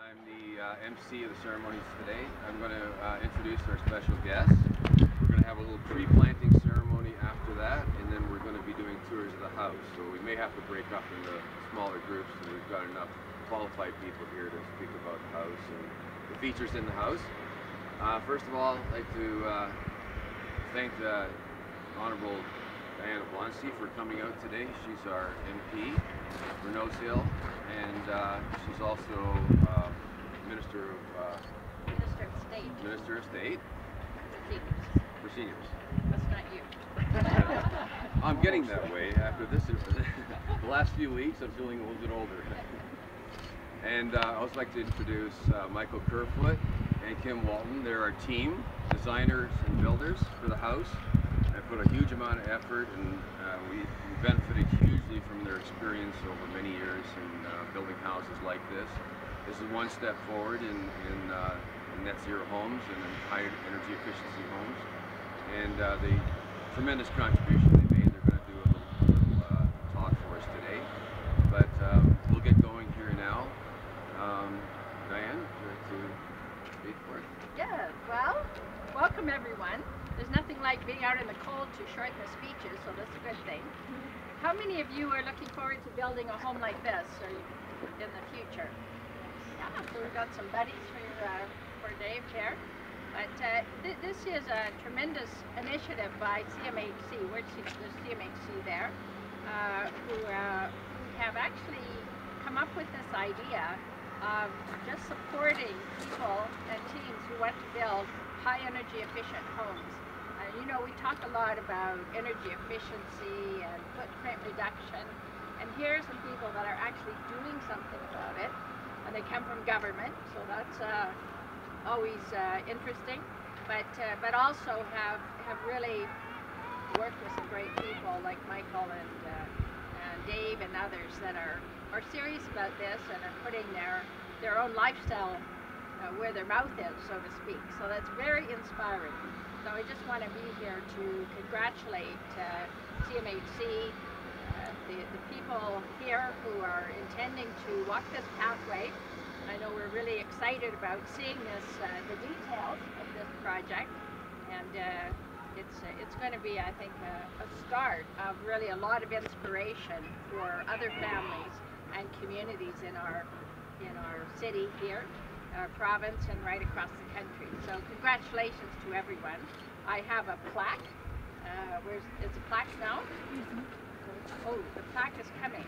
I'm the MC of the ceremonies today. I'm going to introduce our special guests. We're going to have a little tree planting ceremony after that, and then we're going to be doing tours of the house. So we may have to break up into smaller groups, and we've got enough qualified people here to speak about the house and the features in the house. First of all, I'd like to thank the Honourable Diana Blonsky for coming out today. She's our MP for Nose Hill, and she's also Minister of State. Minister of State. For seniors. That's not you. I'm getting that way after this. The last few weeks, I'm feeling a little bit older. And I'd also like to introduce Michael Kerfoot and Kim Walton. They're our team, designers and builders for the house. They put a huge amount of effort, and we benefited hugely from their experience over many years in building houses like this. This is one step forward in net zero homes and in high energy efficiency homes. And the tremendous contribution they made. They're going to do a little talk for us today. But we'll get going here now. Diane, would you like to speak for it? Yeah, well, welcome everyone. There's nothing like being out in the cold to shorten the speeches, so that's a good thing. How many of you are looking forward to building a home like this or in the future? Yeah, so we've got some buddies for Dave here. But this is a tremendous initiative by CMHC. Where's the CMHC there? Who have actually come up with this idea of just supporting people and teams who want to build high energy efficient homes. You know, we talk a lot about energy efficiency and footprint reduction, and here are some people that are actually doing something about it, and they come from government, so that's always interesting, but also have really worked with some great people like Michael and Dave and others that are serious about this and are putting their own lifestyle where their mouth is, so to speak. So that's very inspiring. So I just want to be here to congratulate CMHC, the people here who are intending to walk this pathway. I know we're really excited about seeing this, the details of this project, and it's going to be, I think, a start of really a lot of inspiration for other families and communities in our city here, our province, and right across the country. So congratulations to everyone. I have a plaque. Is the plaque now? Mm-hmm. Oh, the plaque is coming.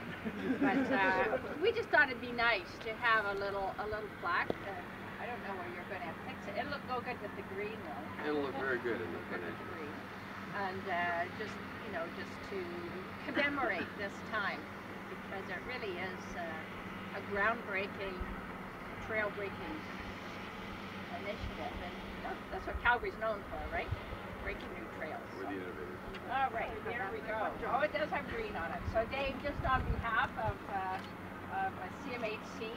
But we just thought it'd be nice to have a little plaque. I don't know where you're going to fix it. It'll go good with the green though. It'll look very good in the green. And just to commemorate this time, because it really is a groundbreaking, trail-breaking initiative, and that's what Calgary's known for, right? Breaking new trails. We're the innovators. All right, here we go. Oh, it does have green on it. So Dave, just on behalf of CMHC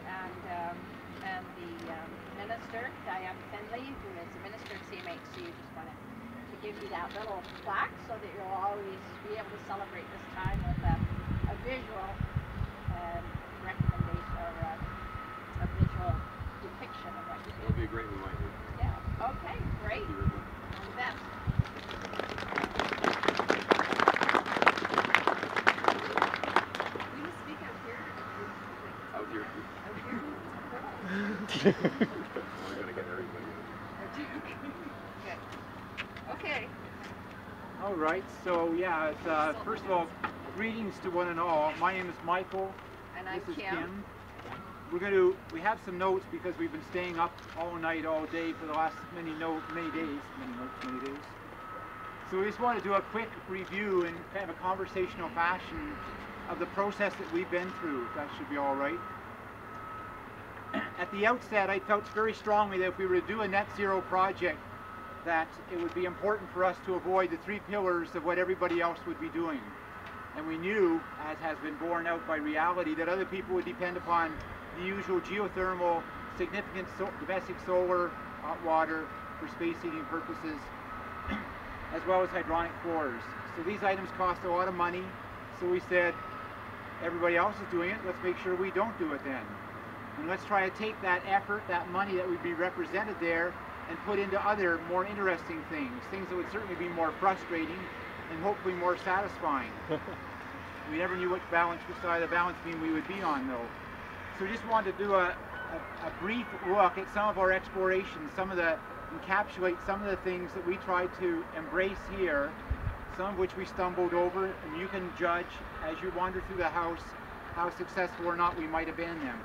and the Minister, Diane Finley, who is the Minister of CMHC, just wanted to give you that little plaque so that you'll always be able to celebrate this time with a visual recommendation or a visual depiction of what you do. It'll be a great reminder. Yeah. Okay, great. Thank you very much. All the best. Will you speak out here? Out here. Out here? We're going to get everybody. Good. Okay. All right, so yeah, it's, first of all, greetings to one and all. My name is Michael. And I'm This is Kim. Kim. We have some notes because we've been staying up all night, all day for the last many days. So we just want to do a quick review in kind of a conversational fashion of the process that we've been through, if that should be all right. At the outset, I felt very strongly that if we were to do a net zero project, that it would be important for us to avoid the three pillars of what everybody else would be doing. And we knew, as has been borne out by reality, that other people would depend upon the usual geothermal, significant domestic solar, hot water for space heating purposes, as well as hydronic floors. So these items cost a lot of money, so we said, everybody else is doing it, let's make sure we don't do it then. And let's try to take that effort, that money that would be represented there, and put into other more interesting things that would certainly be more frustrating and hopefully more satisfying. We never knew which side of the balance beam we would be on, though. So we just wanted to do a brief look at some of our explorations, encapsulate some of the things that we tried to embrace here, some of which we stumbled over, and you can judge as you wander through the house how successful or not we might have been in them.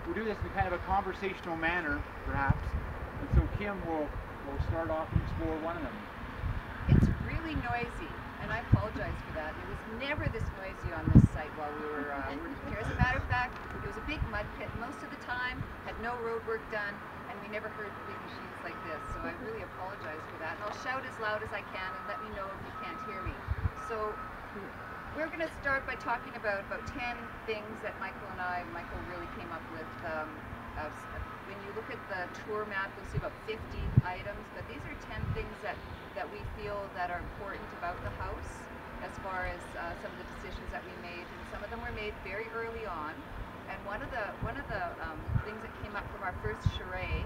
We'll do this in kind of a conversational manner, perhaps, and so Kim will start off and explore one of them. It's really noisy, and I apologize for that. It was never this noisy on this site while we were working here. As a matter of fact, it was a big mud pit most of the time, had no road work done, and we never heard big machines like this, so I really apologize for that. And I'll shout as loud as I can and let me know if you can't hear me. So we're going to start by talking about 10 things that Michael really came up with. When you look at the tour map, you'll see about 50 items, but these are 10 things that we feel that are important about the house as far as some of the decisions that we made, and some of them were made very early on. And one of the things that came up from our first charrette,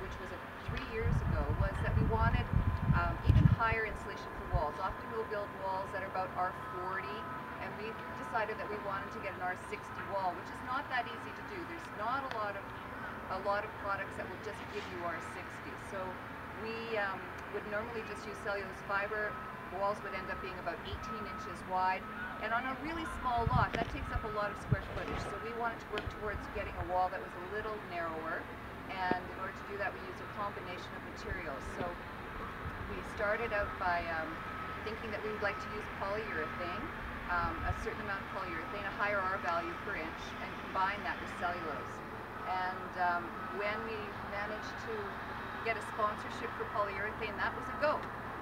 which was 3 years ago, was that we wanted even higher insulation for walls. Often we'll build walls that are about R40, and we decided that we wanted to get an R60 wall, which is not that easy to do. There's not a lot of products that will just give you R60. So we would normally just use cellulose fiber. Walls would end up being about 18 inches wide, and on a really small lot, that takes up a lot of square footage. So we wanted to work towards getting a wall that was a little narrower, and in order to do that, we used a combination of materials. So we started out by thinking that we would like to use polyurethane, a certain amount of polyurethane, a higher R value per inch, and combine that with cellulose. And when we managed to get a sponsorship for polyurethane, that was a go.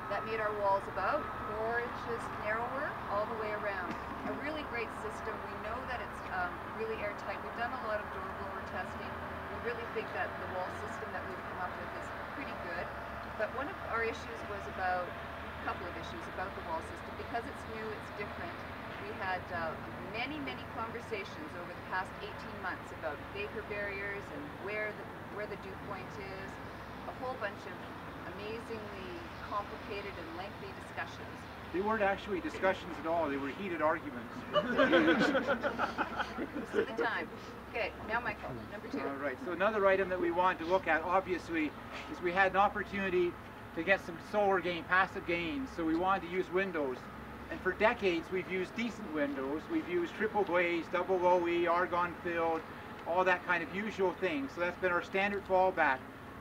That made our walls about 4 inches narrower all the way around. A really great system. We know that it's really airtight. We've done a lot of door blower testing. We really think that the wall system that we've come up with is pretty good. But one of our issues was about, a couple of issues about the wall system. Because it's new, it's different. We had many conversations over the past 18 months about vapor barriers and where the dew point is. A whole bunch of amazingly complicated and lengthy discussions. They weren't actually discussions at all, they were heated arguments. Most of the time. Okay, now Michael, number 2. All right, so another item that we wanted to look at, obviously, is we had an opportunity to get some solar gain, passive gains, so we wanted to use windows. And for decades, we've used decent windows. We've used triple glaze, double OE, argon filled, all that kind of usual thing. So that's been our standard fallback.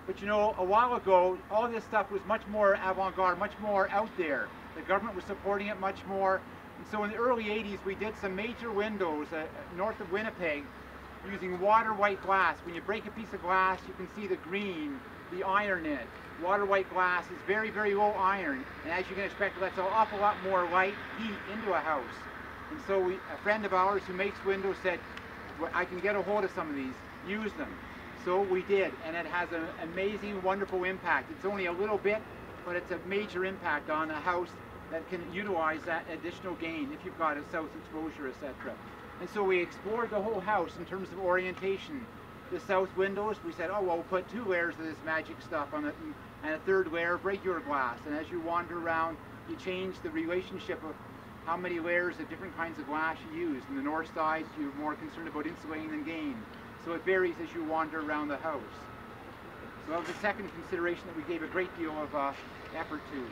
But you know, a while ago, all this stuff was much more avant-garde, much more out there. The government was supporting it much more. And so in the early 80s, we did some major windows north of Winnipeg using water white glass. When you break a piece of glass, you can see the green, the iron in it. Water white glass is very low iron. And as you can expect, that's an awful lot more light heat into a house. And so a friend of ours who makes windows said, well, I can get a hold of some of these, use them. So we did, and it has an amazing, wonderful impact. It's only a little bit, but it's a major impact on a house that can utilize that additional gain if you've got a south exposure, etc. And so we explored the whole house in terms of orientation. The south windows, we said, oh, well, we'll put 2 layers of this magic stuff on it, and a 3rd layer of regular glass. And as you wander around, you change the relationship of how many layers of different kinds of glass you use. In the north side, you're more concerned about insulating than gain. So it varies as you wander around the house. So that was the second consideration that we gave a great deal of effort to.